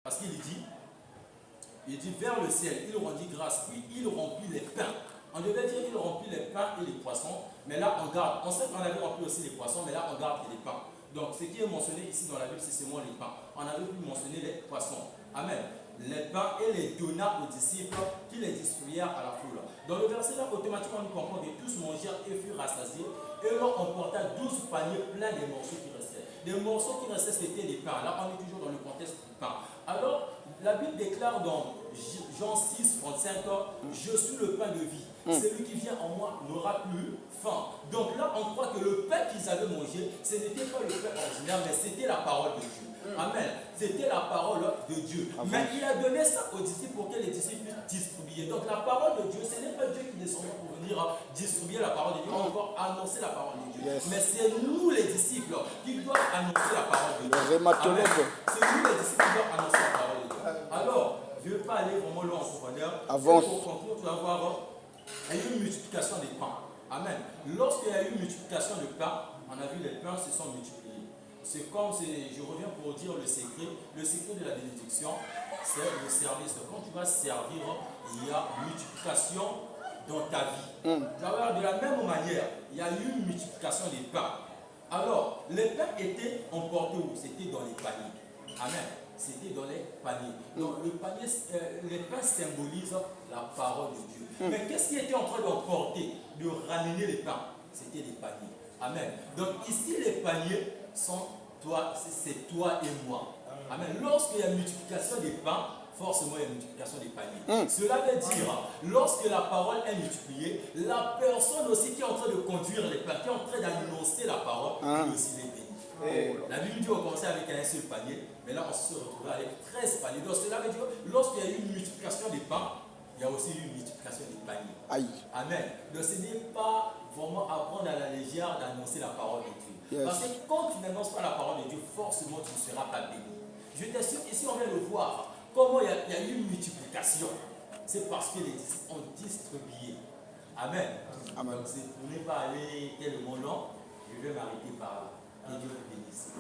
Parce qu'il dit vers le ciel, il rendit grâce, puis il remplit les pains. On devait dire il remplit les pains et les poissons, mais là on garde. On sait qu'on avait rempli aussi les poissons, mais là on garde les pains. Donc ce qui est mentionné ici dans la Bible, c'est seulement les pains. On avait pu mentionner les poissons. Amen. Les pains et les donna aux disciples qui les distribuèrent à la foule. Dans le verset là, automatiquement on comprend que tous mangèrent et furent rassasiés, et l'on emporta 12 paniers pleins des morceaux qui restaient. Les morceaux qui restaient, c'était les pains. Là, on est toujours dans le contexte du pain. Alors, la Bible déclare dans Jean 6, 35, je suis le pain de vie. Celui qui vient en moi n'aura plus faim. Donc là, on croit que le pain qu'ils avaient mangé, ce n'était pas le pain ordinaire, mais c'était la parole de Dieu. Amen. C'était la parole de Dieu. Mais il a donné ça aux disciples pour que les disciples puissent distribuer. Donc la parole de Dieu, ce n'est pas Dieu qui descend pour venir distribuer la parole de Dieu, ou encore annoncer la parole de Dieu. Mais c'est nous les disciples qui doivent annoncer la parole de Dieu. Amen. C'est nous les disciples qui doivent annoncer la parole de Dieu. Alors, je ne vais pas aller vraiment loin en profondeur. Pour conclure, tu vas voir, il y a eu une multiplication des pains. Amen. Lorsqu'il y a eu une multiplication de pains, on a vu les pains se sont multipliés. C'est comme, je reviens pour dire le secret de la bénédiction, c'est le service. Quand tu vas servir, il y a multiplication dans ta vie. Alors, de la même manière, il y a eu une multiplication des pains. Alors, les pains étaient emportés où? C'était dans les paniers. Amen. C'était dans les paniers. Donc, les pains symbolisent la parole de Dieu. Mais qu'est-ce qui était en train d'emporter, de ramener les pains? C'était les paniers. Amen. Donc, ici, les paniers sont toi, c'est toi et moi. Amen. Lorsqu'il y a multiplication des pains, forcément il y a multiplication des paniers. Cela veut dire, lorsque la parole est multipliée, la personne aussi qui est en train de conduire les pains, qui est en train d'annoncer la parole, elle aussi les bénit. La Bible dit qu'on commençait avec un seul panier, mais là on se retrouvait avec 13 paniers. Donc cela veut dire, lorsqu'il y a eu une multiplication des pains, il y a aussi eu une multiplication des paniers. Amen. Donc ce n'est pas vraiment apprendre à la légère d'annoncer la parole de Dieu. Parce que quand tu n'annonces pas la parole de Dieu, forcément tu ne seras pas béni. Je t'assure, ici on vient de voir comment il y a eu une multiplication. C'est parce que les disciples ont distribué. Amen. Donc c'est pour ne pas aller tellement long, je vais m'arrêter par là. Que Dieu vous bénisse.